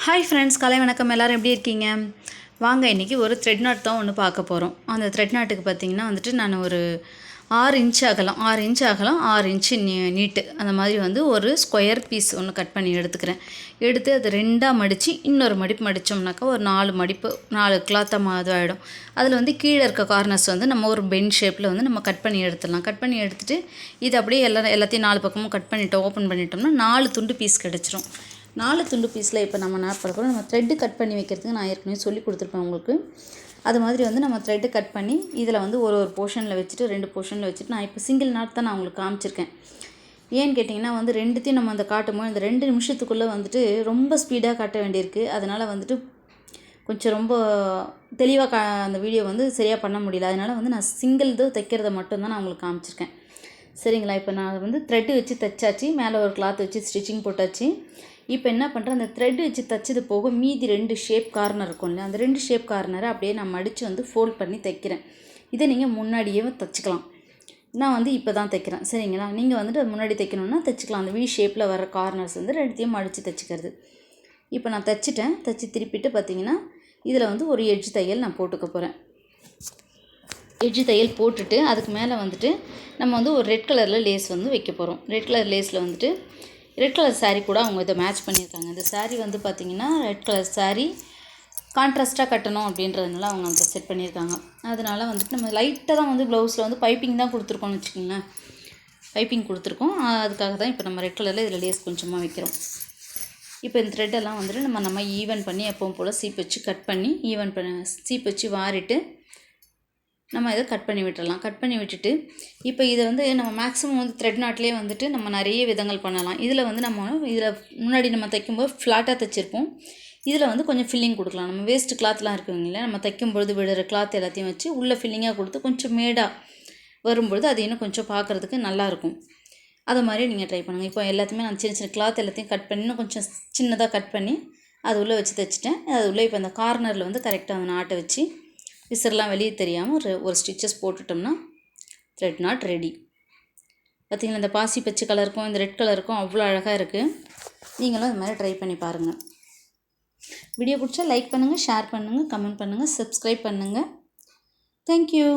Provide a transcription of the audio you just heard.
Hi friends, கலை வணக்கம். எல்லோரும் எப்படி இருக்கீங்க? வாங்க இன்றைக்கி ஒரு த்ரெட் நாட் தான் ஒன்று பார்க்க போகிறோம். அந்த த்ரெட் நாட்டுக்கு பார்த்திங்கன்னா நான் ஒரு 6 இன்ச் அகலம் 6 இன்ச்சு நீட்டு அந்த மாதிரி ஒரு ஸ்கொயர் பீஸ் ஒன்று கட் பண்ணி எடுத்து அது ரெண்டாக மடித்து இன்னொரு மடிப்பு மடித்தோம்னாக்கா ஒரு 4 கிளாத்தாக அது ஆகிடும். அதில் கீழே இருக்க கார்னர்ஸ் நம்ம ஒரு பென் ஷேப்பில் நம்ம கட் பண்ணி எடுத்துடலாம். கட் பண்ணி எடுத்துகிட்டு இது அப்படியே எல்லாத்தையும் 4 பக்கமும் கட் பண்ணிவிட்டோம். ஓப்பன் பண்ணிட்டோம்னா 4 துண்டு பீஸ் கிடச்சிரும். 4 துண்டு பீஸில் இப்போ நம்ம என்ன பண்ண போகிறோம், நம்ம த்ரெட்டு கட் பண்ணி வைக்கிறதுக்கு நான் ஏற்கனவே சொல்லி கொடுத்துருப்பேன் உங்களுக்கு. அது மாதிரி நம்ம த்ரெட்டு கட் பண்ணி இதில் ஒரு போர்ஷனில் வச்சுட்டு 2 போர்ஷனில் வச்சுட்டு நான் இப்போ சிங்கிள் நாட் தான் நான் உங்களுக்கு காமிச்சிருக்கேன். ஏன்னு கேட்டிங்கன்னா ரெண்டுத்தையும் நம்ம அந்த காட்டும்போது இந்த 2 நிமிஷத்துக்குள்ளே ரொம்ப ஸ்பீடாக காட்ட வேண்டியிருக்கு. அதனால் கொஞ்சம் ரொம்ப தெளிவாக அந்த வீடியோ சரியாக பண்ண முடியல. அதனால் நான் சிங்கிள் இது தைக்கிறத மட்டும்தான் நான் உங்களுக்கு காமிச்சிருக்கேன். சரிங்களா? இப்போ நான் த்ரெட்டு வச்சு தைச்சாச்சு, மேலே ஒரு கிளாத் வச்சு ஸ்டிச்சிங் போட்டாச்சு. இப்போ என்ன பண்ணுறேன், அந்த த்ரெட் வச்சு தைச்சது போக மீதி 2 ஷேப் கார்னர் இருக்கும்ல, அந்த 2 ஷேப் கார்னரை அப்படியே நான் மடித்து ஃபோல்ட் பண்ணி தைக்கிறேன். இதை நீங்கள் முன்னாடியே தைச்சிக்கலாம். நான் இப்போ தான் தைக்கிறேன். சரிங்களா? நீங்கள் முன்னாடி தைக்கணுன்னா தைச்சிக்கலாம். அந்த வி ஷேப்பில் வர கார்னர்ஸ் ரெண்டுத்தையும் மடித்து தைச்சிக்கிறது. இப்போ நான் தைச்சிட்டேன். தைச்சி திருப்பிட்டு பார்த்திங்கன்னா இதில் ஒரு எட்ஜ் தையல் நான் போட்டுக்க போகிறேன். எட்ஜ் தையல் போட்டுட்டு அதுக்கு மேலே நம்ம ஒரு ரெட் கலரில் லேஸ் வைக்க போகிறோம். ரெட் கலர் லேஸில் ரெட் கலர் சாரீ கூட அவங்க இதை மேட்ச் பண்ணியிருக்காங்க. இந்த சாரீ பார்த்திங்கன்னா ரெட் கலர் சாரீ கான்ட்ராஸ்ட்டாக கட்டணும் அப்படின்றதுனால அவங்க அதை செட் பண்ணியிருக்காங்க. அதனால் நம்ம லைட்டாக தான் ப்ளவுஸில் பைப்பிங் தான் கொடுத்துருக்கோம்னு வச்சுக்கோங்களேன். பைப்பிங் கொடுத்துருக்கோம். அதுக்காக தான் இப்போ நம்ம ரெட் கலரில் இதில் லேஸ் கொஞ்சமாக வைக்கிறோம். இப்போ இந்த த்ரெட்டெல்லாம் நம்ம ஈவன் பண்ணி எப்பவும் போல் சீப் வச்சு கட் பண்ணி சீப் வச்சு வாரிட்டு நம்ம இதை கட் பண்ணி விட்டுடலாம். கட் பண்ணி விட்டுட்டு இப்போ இதை நம்ம மேக்ஸிமம் த்ரெட் நாட்லேயே நம்ம நிறைய விதங்கள் பண்ணலாம். இதில் நம்ம இதில் முன்னாடி நம்ம தைக்கும்போது ஃப்ளாட்டாக தைச்சிருப்போம். இதில் கொஞ்சம் ஃபில்லிங் கொடுக்கலாம். நம்ம வேஸ்ட்டு கிளாத்லாம் இருக்குங்களே, நம்ம தைக்கும்பொழுது விடுற கிளாத் எல்லாத்தையும் வச்சு உள்ளே ஃபில்லிங்காக கொடுத்து கொஞ்சம் மேடாக வரும்பொழுது அது இன்னும் கொஞ்சம் பார்க்குறதுக்கு நல்லாயிருக்கும். அதை மாதிரி நீங்கள் ட்ரை பண்ணுங்கள். இப்போ எல்லாத்தையுமே நான் சின்ன சின்ன கிளாத் எல்லாத்தையும் கட் பண்ணி இன்னும் கொஞ்சம் சின்னதாக கட் பண்ணி அது உள்ளே வச்சு தைச்சிட்டேன். அது உள்ளே இப்போ அந்த கார்னரில் கரெக்டாக அந்த நாட்டை வச்சு விசிறெலாம் வெளியே தெரியாமல் ஒரு ஸ்டிச்சஸ் போட்டுட்டோம்னா த்ரெட் நாட் ரெடி. பார்த்திங்களா? இந்த பாசி பச்சை கலருக்கும் இந்த ரெட் கலருக்கும் அவ்வளோ அழகாக இருக்குது. நீங்களும் அது மாதிரி ட்ரை பண்ணி பாருங்கள். வீடியோ பிடிச்சா லைக் பண்ணுங்கள், ஷேர் பண்ணுங்கள், கமெண்ட் பண்ணுங்கள், சப்ஸ்கிரைப் பண்ணுங்கள். தேங்க்யூ.